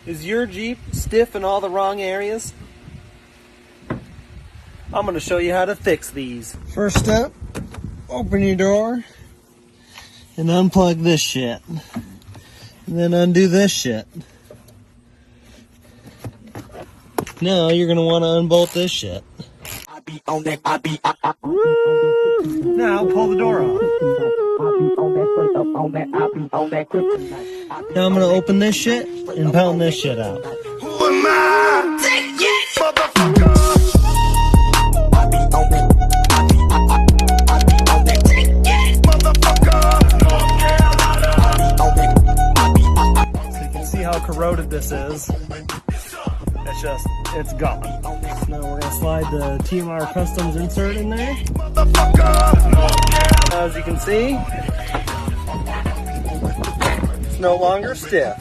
Is your Jeep stiff in all the wrong areas? I'm going to show you how to fix these. First step, open your door and unplug this shit. And then undo this shit. Now you're going to want to unbolt this shit. Now pull the door off. Now I'm going to open this shit and pound this shit out. Who am I? Take it, motherfucker. So you can see how corroded this is. It's gone. Now we're going to slide the TMR Customs insert in there. As you can see, it's no longer stiff.